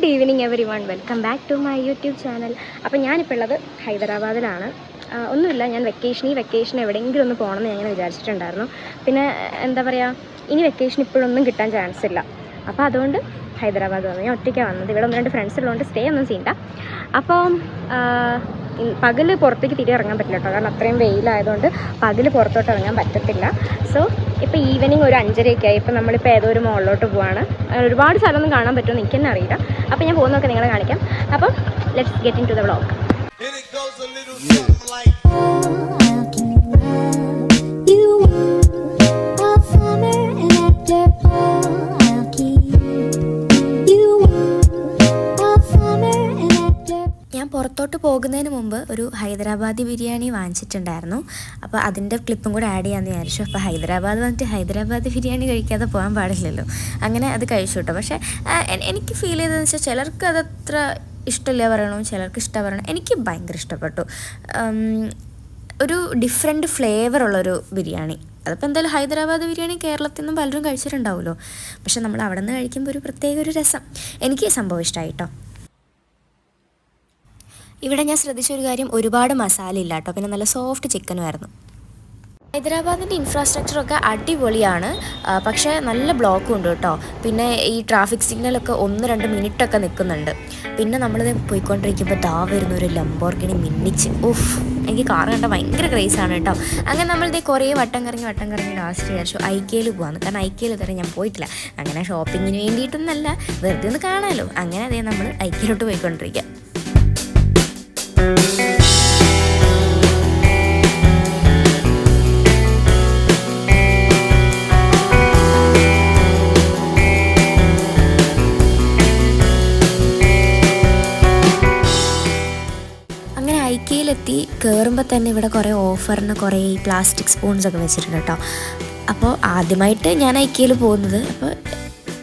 Good evening everyone, welcome back to my YouTube channel. അപ്പോൾ ഞാനിപ്പോൾ ഉള്ളത് ഹൈദരാബാദിലാണ്. ഒന്നുമില്ല, ഞാൻ വെക്കേഷൻ എവിടെയെങ്കിലും ഒന്ന് പോകണമെന്ന് ഞാൻ ഇങ്ങനെ വിചാരിച്ചിട്ടുണ്ടായിരുന്നു. പിന്നെ എന്താ പറയുക, ഇനി വെക്കേഷൻ ഇപ്പോഴൊന്നും കിട്ടാൻ ചാൻസ് ഇല്ല. അപ്പോൾ അതുകൊണ്ട് ഹൈദരാബാദ് വന്നു. ഞാൻ ഒറ്റയ്ക്കാണ് വന്നത്. ഇവിടെ 1-2 ഫ്രണ്ട്സ് ഉള്ളതുകൊണ്ട് സ്റ്റേ ഒന്നും ചെയ്യണ്ട. അപ്പം പകൽ പുറത്തേക്ക് തിരികെ ഇറങ്ങാൻ പറ്റില്ല കേട്ടോ, കാരണം അത്രയും വെയിലായതുകൊണ്ട് പകൽ പുറത്തോട്ട് ഇറങ്ങാൻ പറ്റത്തില്ല. സോ ഇപ്പോൾ ഈവനിങ് ഒരു 5:30 ആയി. ഇപ്പോൾ നമ്മളിപ്പോൾ ഏതോ ഒരു മോളിലോട്ട് പോവാണ്. ഒരുപാട് സ്ഥലമൊന്നും കാണാൻ പറ്റുമെന്ന് എനിക്ക് തന്നെ അറിയില്ല. അപ്പോൾ ഞാൻ പോകുന്നതൊക്കെ നിങ്ങളെ കാണിക്കാം. അപ്പം let's get into the vlog. ഞാൻ പുറത്തോട്ട് പോകുന്നതിന് മുമ്പ് ഒരു ഹൈദരാബാദി ബിരിയാണി വാങ്ങിച്ചിട്ടുണ്ടായിരുന്നു. അപ്പോൾ അതിൻ്റെ ക്ലിപ്പും കൂടെ ആഡ് ചെയ്യാമെന്ന് വിചാരിച്ചു. അപ്പോൾ ഹൈദരാബാദ് വന്നിട്ട് ഹൈദരാബാദി ബിരിയാണി കഴിക്കാതെ പോകാൻ പാടില്ലല്ലോ, അങ്ങനെ അത് കഴിച്ചു കേട്ടോ. പക്ഷേ എനിക്ക് ഫീൽ ചെയ്തതെന്ന് വെച്ചാൽ ചിലർക്ക് അതത്ര ഇഷ്ടമില്ല പറയണോ, ചിലർക്ക് ഇഷ്ടം പറയണം. എനിക്ക് ഭയങ്കര ഇഷ്ടപ്പെട്ടു. ഒരു ഡിഫറെൻറ്റ് ഫ്ലേവറുള്ളൊരു ബിരിയാണി. അതിപ്പോൾ എന്തായാലും ഹൈദരാബാദ് ബിരിയാണി കേരളത്തിൽ നിന്നും പലരും കഴിച്ചിട്ടുണ്ടാവുമല്ലോ, പക്ഷെ നമ്മൾ അവിടെ നിന്ന് കഴിക്കുമ്പോൾ ഒരു പ്രത്യേക ഒരു രസം. എനിക്ക് സംഭവം ഇഷ്ടമായി കേട്ടോ. ഇവിടെ ഞാൻ ശ്രദ്ധിച്ചൊരു കാര്യം, ഒരുപാട് മസാല ഇല്ല കേട്ടോ, പിന്നെ നല്ല സോഫ്റ്റ് ചിക്കനുമായിരുന്നു. ഹൈദരാബാദിൻ്റെ ഇൻഫ്രാസ്ട്രക്ചറൊക്കെ അടിപൊളിയാണ്, പക്ഷേ നല്ല ബ്ലോക്കും ഉണ്ട് കേട്ടോ. പിന്നെ ഈ ട്രാഫിക് സിഗ്നലൊക്കെ 1-2 മിനിറ്റൊക്കെ നിൽക്കുന്നുണ്ട്. പിന്നെ നമ്മളിത് പോയിക്കൊണ്ടിരിക്കുമ്പോൾ ദാ വരുന്നൊരു ലംബോർഗിനി മിന്നിച്ച്, എനിക്ക് കാർ കണ്ട ഭയങ്കര ക്രേസാണ് കേട്ടോ. അങ്ങനെ നമ്മളിത് കുറേ വട്ടം കറങ്ങി ലാസ്റ്റ് വിചാരിച്ചു ഐക്കയിൽ പോകാമെന്ന്. കാരണം ഐക്കയിൽ ഇതുവരെ ഞാൻ പോയിട്ടില്ല. അങ്ങനെ ഷോപ്പിങ്ങിന് വേണ്ടിയിട്ടൊന്നല്ല, വെറുതെ ഒന്ന് കാണാമല്ലോ. അങ്ങനെ അതേ നമ്മൾ ഐക്കയിലോട്ട് പോയിക്കൊണ്ടിരിക്കുക. അങ്ങനെ ഐക്കയിലെത്തി കയറുമ്പോൾ തന്നെ ഇവിടെ കുറേ ഓഫറിന് കുറേ പ്ലാസ്റ്റിക് സ്പൂൺസൊക്കെ വെച്ചിട്ടുണ്ട് കേട്ടോ. അപ്പോൾ ആദ്യമായിട്ട് ഞാൻ ഐക്കയിൽ പോകുന്നത്. അപ്പോൾ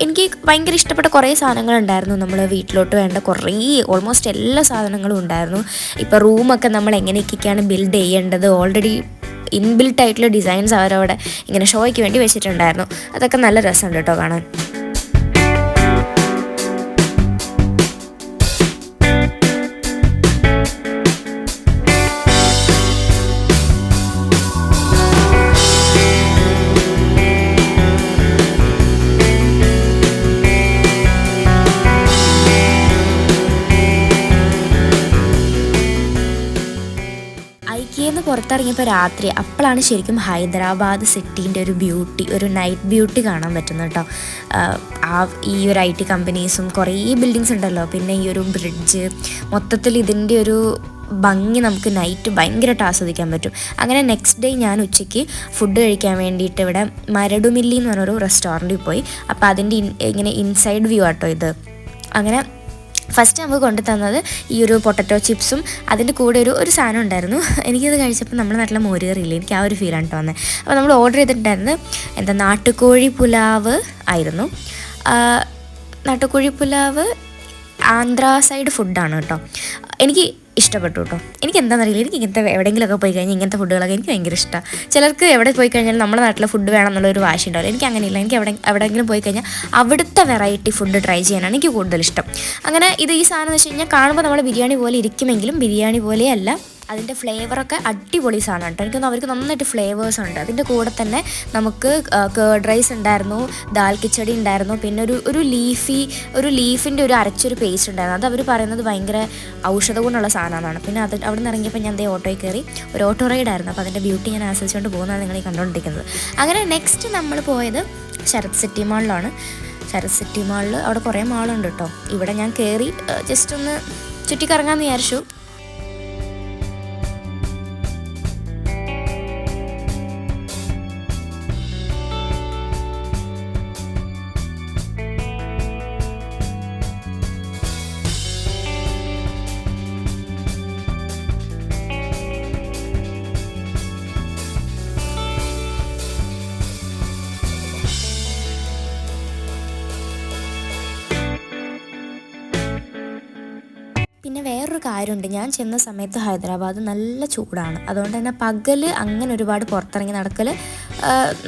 എനിക്ക് ഭയങ്കര ഇഷ്ടപ്പെട്ട കുറേ സാധനങ്ങളുണ്ടായിരുന്നു. നമ്മൾ വീട്ടിലോട്ട് വേണ്ട കുറേ ഓൾമോസ്റ്റ് എല്ലാ സാധനങ്ങളും ഉണ്ടായിരുന്നു. ഇപ്പോൾ റൂമൊക്കെ നമ്മൾ എങ്ങനെയൊക്കെയാണ് ബിൽഡ് ചെയ്യേണ്ടത്, ഓൾറെഡി ഇൻബിൽട്ട് ആയിട്ടുള്ള ഡിസൈൻസ് അവരവിടെ ഇങ്ങനെ ഷോയ്ക്ക് വേണ്ടി വെച്ചിട്ടുണ്ടായിരുന്നു. അതൊക്കെ നല്ല രസമുണ്ട് കേട്ടോ കാണാൻ. ഐക്കയെന്ന് പുറത്തിറങ്ങിയപ്പോൾ രാത്രി, അപ്പോഴാണ് ശരിക്കും ഹൈദരാബാദ് സിറ്റീൻ്റെ ഒരു ബ്യൂട്ടി, ഒരു നൈറ്റ് ബ്യൂട്ടി കാണാൻ പറ്റുന്നത് കേട്ടോ. ഈ ഒരു IT കമ്പനീസും കുറേ ബിൽഡിങ്സ് ഉണ്ടല്ലോ, പിന്നെ ഈ ഒരു ബ്രിഡ്ജ്, മൊത്തത്തിൽ ഇതിൻ്റെ ഒരു ഭംഗി നമുക്ക് നൈറ്റ് ഭയങ്കരമായിട്ട് ആസ്വദിക്കാൻ പറ്റും. അങ്ങനെ നെക്സ്റ്റ് ഡേ ഞാൻ ഉച്ചയ്ക്ക് ഫുഡ് കഴിക്കാൻ വേണ്ടിയിട്ട് ഇവിടെ മരടുമില്ലി എന്ന് പറഞ്ഞൊരു റെസ്റ്റോറൻറ്റിൽ പോയി. അപ്പോൾ അതിൻ്റെ ഇങ്ങനെ ഇൻസൈഡ് വ്യൂ ആട്ടോ ഇത്. അങ്ങനെ ഫസ്റ്റ് നമുക്ക് കൊണ്ടു തന്നത് ഈ ഒരു പൊട്ടറ്റോ ചിപ്സും അതിൻ്റെ കൂടെ ഒരു സാധനം ഉണ്ടായിരുന്നു. എനിക്കത് കഴിച്ചപ്പോൾ നമ്മുടെ നാട്ടിലെ മോരുകറിയില്ലേ, എനിക്ക് ആ ഒരു ഫീലാണ് കേട്ടോ വന്നത്. അപ്പോൾ നമ്മൾ ഓർഡർ ചെയ്തിട്ടുണ്ടായിരുന്നത് നാട്ടുകോഴി പുലാവ് ആയിരുന്നു. നാട്ടുകോഴി പുലാവ് ആന്ധ്ര സൈഡ് ഫുഡാണ് കേട്ടോ. എനിക്ക് ഇഷ്ടപ്പെട്ടു കേട്ടോ. എനിക്ക് എന്താണെന്നറിയില്ല, എനിക്ക് ഇങ്ങനത്തെ എവിടെയെങ്കിലുമൊക്കെ പോയി കഴിഞ്ഞാൽ ഇങ്ങനത്തെ ഫുഡുകളൊക്കെ എനിക്ക് ഭയങ്കര ഇഷ്ടമാണ്. ചിലർക്ക് എവിടെ പോയി കഴിഞ്ഞാൽ നമ്മുടെ നാട്ടിലെ ഫുഡ് വേണം എന്നുള്ളൊരു വാശി ഉണ്ടാവില്ല. എനിക്ക് അങ്ങനെയില്ല. എനിക്ക് എവിടെയെങ്കിലും പോയി കഴിഞ്ഞാൽ അവിടുത്തെ വെറൈറ്റി ഫുഡ് ട്രൈ ചെയ്യാനാണ് എനിക്ക് കൂടുതൽ ഇഷ്ടം. അങ്ങനെ ഈ സാധനം എന്ന് വെച്ച് കഴിഞ്ഞാൽ കാണുമ്പോൾ നമ്മൾ ബിരിയാണി പോലെ ഇരിക്കുമെങ്കിലും ബിരിയാണി പോലെയല്ല. അതിൻ്റെ ഫ്ലേവറൊക്കെ അടിപൊളി സാധനമാണ് കേട്ടോ. എനിക്കൊന്നും അവർക്ക് നന്നായിട്ട് ഫ്ലേവേഴ്സ് ഉണ്ട്. അതിൻ്റെ കൂടെ തന്നെ നമുക്ക് കേർഡ് റൈസ് ഉണ്ടായിരുന്നു, ദാൽ കിച്ചടി ഉണ്ടായിരുന്നു, പിന്നെ ഒരു ലീഫിൻ്റെ ഒരു അരച്ചൊരു പേസ്റ്റ് ഉണ്ടായിരുന്നു. അത് അവർ പറയുന്നത് ഭയങ്കര ഔഷധ ഗുണമുള്ള സാധനമാണ്. പിന്നെ അവിടെ നിന്ന് ഇറങ്ങിയപ്പോൾ ഞാൻ ഓട്ടോയിൽ കയറി ഒരു ഓട്ടോ റൈഡായിരുന്നു. അപ്പോൾ അതിൻ്റെ ബ്യൂട്ടി ഞാൻ ആസ്വദിച്ചുകൊണ്ട് പോകുന്നതാണ് നിങ്ങൾ ഈ കണ്ടുകൊണ്ടിരിക്കുന്നത്. അങ്ങനെ നെക്സ്റ്റ് നമ്മൾ പോയത് ശരത് സിറ്റി മാളിലാണ്. ശരത് സിറ്റി മാളിൽ അവിടെ കുറേ മാളുണ്ട് കേട്ടോ. ഇവിടെ ഞാൻ കയറി ജസ്റ്റ് ഒന്ന് ചുറ്റിക്കറങ്ങാമെന്ന് വിചാരിച്ചു. പിന്നെ വേറൊരു കാര്യമുണ്ട്, ഞാൻ ചെന്ന സമയത്ത് ഹൈദരാബാദ് നല്ല ചൂടാണ്. അതുകൊണ്ട് തന്നെ പകൽ അങ്ങനെ ഒരുപാട് പുറത്തിറങ്ങി നടക്കൽ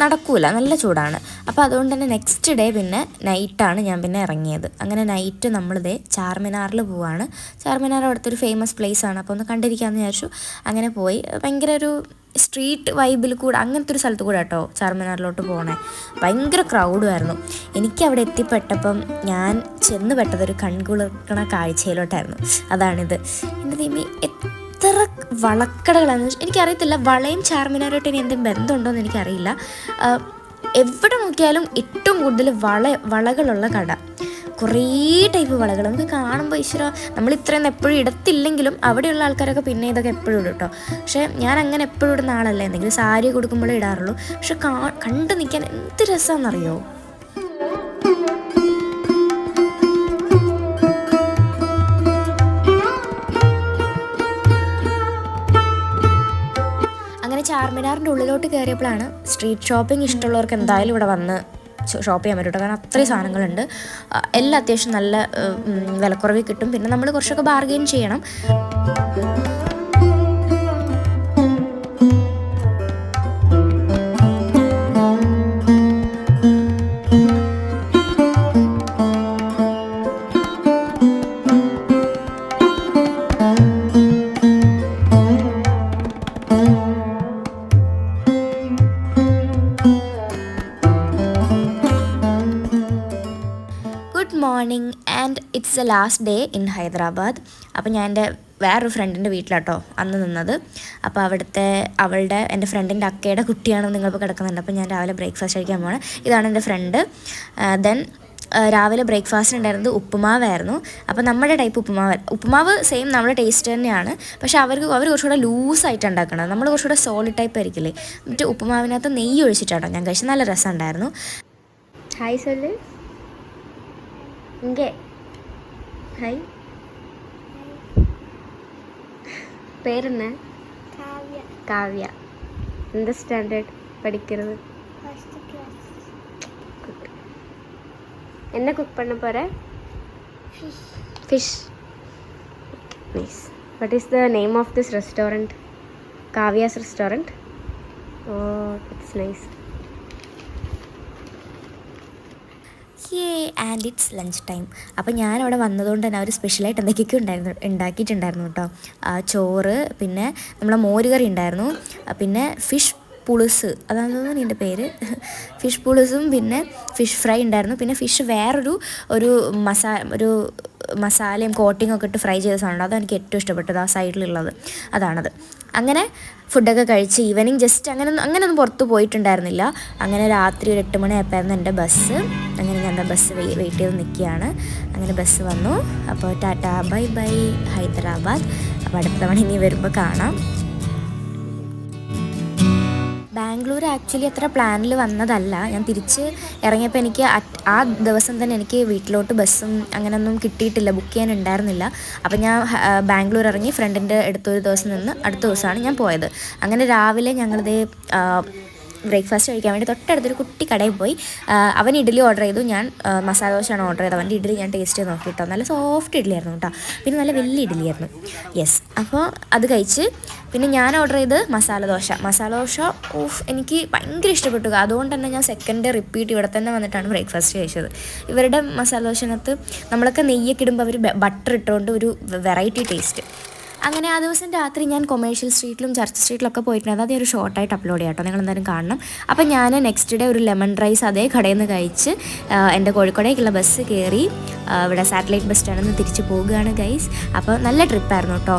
നടക്കൂല, നല്ല ചൂടാണ്. അപ്പോൾ അതുകൊണ്ട് തന്നെ നെക്സ്റ്റ് ഡേ പിന്നെ നൈറ്റാണ് ഞാൻ പിന്നെ ഇറങ്ങിയത്. അങ്ങനെ നൈറ്റ് നമ്മളിതേ ചാർമിനാറിൽ പോവാണ്. ചാർമിനാർ അവിടുത്തെ ഒരു ഫേമസ് പ്ലേസ് ആണ്, അപ്പോൾ ഒന്ന് കണ്ടിരിക്കാമെന്ന് വിചാരിച്ചു. അങ്ങനെ പോയി. ഭയങ്കര ഒരു സ്ട്രീറ്റ് വൈബിൽ കൂടെ അങ്ങനത്തെ ഒരു സ്ഥലത്ത് കൂടെ കേട്ടോ ചാർമിനാറിലോട്ട് പോകണേ. ഭയങ്കര ക്രൗഡുമായിരുന്നു. എനിക്കവിടെ എത്തിപ്പെട്ടപ്പം ഞാൻ ചെന്ന് പെട്ടതൊരു കൺകുളിർക്കണ കാഴ്ചയിലോട്ടായിരുന്നു. അതാണിത്. എൻ്റെ ദൈവമേ, എത്ര വളക്കടകളാണെന്ന് എനിക്കറിയത്തില്ല. വളയും ചാർമിനാറായിട്ട് ഇനി എന്തെങ്കിലും ബന്ധമുണ്ടോ എന്ന് എനിക്കറിയില്ല. എവിടെ നോക്കിയാലും ഏറ്റവും കൂടുതൽ വളകളുള്ള കട. കുറേ ടൈപ്പ് വളകൾ നമുക്ക് കാണുമ്പോൾ ഈശ്വര, നമ്മൾ ഇത്രയൊന്നും എപ്പോഴും ഇടത്തില്ലെങ്കിലും അവിടെയുള്ള ആൾക്കാരൊക്കെ പിന്നെ ഇതൊക്കെ എപ്പോഴും ഇടും കേട്ടോ. പക്ഷേ ഞാൻ അങ്ങനെ എപ്പോഴും ഇടുന്ന ആളല്ല, എന്തെങ്കിലും സാരി കൊടുക്കുമ്പോഴേ ഇടാറുള്ളൂ. പക്ഷെ കണ്ടു നിൽക്കാൻ എന്ത് രസമാണെന്നറിയോ. അങ്ങനെ ചാർമിനാറിൻ്റെ ഉള്ളിലോട്ട് കയറിയപ്പോഴാണ് സ്ട്രീറ്റ് ഷോപ്പിംഗ് ഇഷ്ടമുള്ളവർക്ക് എന്തായാലും ഇവിടെ വന്ന് ഷോപ്പ് ചെയ്യാൻ പറ്റും. കാരണം അത്രയും സാധനങ്ങളുണ്ട്. എല്ലാം അത്യാവശ്യം നല്ല വിലക്കുറവിൽ കിട്ടും. പിന്നെ നമ്മൾ കുറച്ചൊക്കെ ബാർഗെയിൻ ചെയ്യണം. Good morning and it's A last day in Hyderabad. അപ്പോൾ ഞാൻ എൻ്റെ വേറൊരു ഫ്രണ്ടിൻ്റെ വീട്ടിലാട്ടോ അന്ന് നിന്നത്. അപ്പോൾ എൻ്റെ ഫ്രണ്ടിൻ്റെ അക്കയുടെ കുട്ടിയാണെന്ന് നിങ്ങളിപ്പോൾ കിടക്കുന്നുണ്ട്. അപ്പോൾ ഞാൻ രാവിലെ ബ്രേക്ക്ഫാസ്റ്റ് കഴിക്കാൻ പോകണം. ഇതാണ് എൻ്റെ ഫ്രണ്ട്. ദെൻ രാവിലെ ബ്രേക്ക്ഫാസ്റ്റ് ഉണ്ടായിരുന്നത് ഉപ്പുമാവായിരുന്നു. അപ്പോൾ നമ്മുടെ ടൈപ്പ് ഉപ്പുമാവ് സെയിം നമ്മുടെ ടേസ്റ്റ് തന്നെയാണ്. പക്ഷേ അവർ കുറച്ചുകൂടെ ലൂസായിട്ട് ഉണ്ടാക്കണം. നമ്മൾ കുറച്ചുകൂടെ സോളിഡ് ടൈപ്പ് ആയിരിക്കില്ലേ. എന്നിട്ട് ഉപ്പുമാവിനകത്ത് നെയ്യ് ഒഴിച്ചിട്ടാട്ടോ ഞാൻ കഴിച്ചത്. നല്ല രസമുണ്ടായിരുന്നു. ഹായ് സൊല്ല് ഇங்கே. ഹായ്, പേരെന്നാ? കാവ്യ. എന്ത് സ്റ്റാൻഡേർഡ് പഠിക്കുന്നത്? என்ன குக் பண்ண போற? Fish. Nice. What is the name of this restaurant? Kavya's restaurant. Oh, it's nice. And it's lunch time. അപ്പോൾ ഞാനവിടെ വന്നതുകൊണ്ട് തന്നെ ഒരു സ്പെഷ്യലായിട്ട് എന്തൊക്കെയൊക്കെ ഉണ്ടാക്കിയിട്ടുണ്ടായിരുന്നു കേട്ടോ. ചോറ്, പിന്നെ നമ്മളെ മോരുകറി ഉണ്ടായിരുന്നു, പിന്നെ ഫിഷ് പുളിസ്, അതാണെന്ന് എൻ്റെ പേര്. ഫിഷ് പുളിസും പിന്നെ ഫിഷ് ഫ്രൈ ഉണ്ടായിരുന്നു. പിന്നെ ഫിഷ് വേറൊരു മസാലയും കോട്ടിങ്ങും ഒക്കെ ഇട്ട് ഫ്രൈ ചെയ്ത സാധനമുണ്ട്. അതെനിക്ക് ഏറ്റവും ഇഷ്ടപ്പെട്ടത്, ആ സൈഡിലുള്ളത് അതാണത്. അങ്ങനെ ഫുഡൊക്കെ കഴിച്ച് ഈവനിങ് ജസ്റ്റ് അങ്ങനെയൊന്നും പുറത്ത് പോയിട്ടുണ്ടായിരുന്നില്ല. അങ്ങനെ രാത്രി ഒരു 8 മണിയായപ്പോഴായിരുന്നു എൻ്റെ ബസ്. അങ്ങനെ ഞാൻ എന്താ ബസ് വെയിറ്റ് ചെയ്ത് നിൽക്കുകയാണ്. അങ്ങനെ ബസ് വന്നു. അപ്പോൾ ടാറ്റാ ബൈ ബൈ ഹൈദരാബാദ്. അപ്പോൾ അടുത്ത തവണ ഇനി വരുമ്പോൾ കാണാം. ബാംഗ്ലൂർ ആക്ച്വലി അത്ര പ്ലാനിൽ വന്നതല്ല. ഞാൻ തിരിച്ച് ഇറങ്ങിയപ്പോൾ എനിക്ക് ആ ദിവസം തന്നെ എനിക്ക് വീട്ടിലോട്ട് ബസ്സും അങ്ങനെയൊന്നും കിട്ടിയിട്ടില്ല, ബുക്ക് ചെയ്യാനുണ്ടായിരുന്നില്ല. അപ്പം ഞാൻ ബാംഗ്ലൂർ ഇറങ്ങി ഫ്രണ്ടിൻ്റെ അടുത്തൊരു ദിവസം നിന്ന് അടുത്ത ദിവസമാണ് ഞാൻ പോയത്. അങ്ങനെ രാവിലെ ഞങ്ങളിത് ബ്രേക്ക്ഫാസ്റ്റ് കഴിക്കാൻ വേണ്ടി തൊട്ടടുത്തൊരു കുട്ടി കടയിൽ പോയി. അവൻ ഇഡ്ഡലി ഓർഡർ ചെയ്തു, ഞാൻ മസാല ദോശയാണ് ഓർഡർ ചെയ്തത്. അവൻ്റെ ഇഡ്ഡലി ഞാൻ ടേസ്റ്റ് ചെയ്ത് നോക്കിയിട്ടോ, നല്ല സോഫ്റ്റ് ഇഡ്ഡലി ആയിരുന്നു കേട്ടോ. പിന്നെ നല്ല വലിയ ഇഡ്ഡലിയായിരുന്നു. യെസ്, അപ്പോൾ അത് കഴിച്ച് പിന്നെ ഞാൻ ഓർഡർ ചെയ്ത് മസാല ദോശ എനിക്ക് ഭയങ്കര ഇഷ്ടപ്പെട്ടു. അതുകൊണ്ട് തന്നെ ഞാൻ സെക്കൻഡ് റിപ്പീറ്റ് ഇവിടെ തന്നെ വന്നിട്ടാണ് ബ്രേക്ക്ഫാസ്റ്റ് കഴിച്ചത്. ഇവരുടെ മസാല ദോശനകത്ത് നമ്മളൊക്കെ നെയ്യൊക്കെ ഇടുമ്പോൾ അവർ ബട്ടർ ഇട്ടുകൊണ്ട് ഒരു വെറൈറ്റി ടേസ്റ്റ്. അങ്ങനെ ആ ദിവസം രാത്രി ഞാൻ കൊമേഴ്ഷ്യൽ സ്ട്രീറ്റിലും ചർച്ച് സ്ട്രീറ്റിലൊക്കെ പോയിട്ടുണ്ടായിരുന്നു. അതേ ഒരു ഷോർട്ടായിട്ട് അപ്ലോഡ് ചെയ്യാം കേട്ടോ, നിങ്ങൾ എന്തായാലും കാണണം. അപ്പോൾ ഞാൻ നെക്സ്റ്റ് ഡേ ഒരു ലെമൺ റൈസ് അതേ കടയിൽ നിന്ന് കഴിച്ച് എൻ്റെ കോഴിക്കോടേക്കുള്ള ബസ് കയറി ഇവിടെ സാറ്റലൈറ്റ് ബസ് സ്റ്റാൻഡിൽ നിന്ന് തിരിച്ച് പോവുകയാണ് ഗൈസ്. അപ്പോൾ നല്ല ട്രിപ്പായിരുന്നു കേട്ടോ.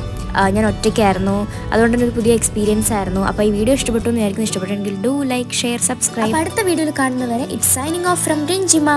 ഞാൻ ഒറ്റയ്ക്കായിരുന്നു, അതുകൊണ്ട് തന്നെ ഒരു പുതിയ എക്സ്പീരിയൻസ് ആയിരുന്നു. അപ്പോൾ ഈ വീഡിയോ ഇഷ്ടപ്പെട്ടു എന്ന് വിചാരിക്കുന്നു. ഇഷ്ടപ്പെട്ടെങ്കിൽ ഡു ലൈക്ക്, ഷെയർ, സബ്സ്ക്രൈബ്. അടുത്ത വീഡിയോയിൽ കാണുന്നവരെ ഇറ്റ്സ് സൈനിങ് ഓഫ് ഫ്രം റിഞ്ചിമ.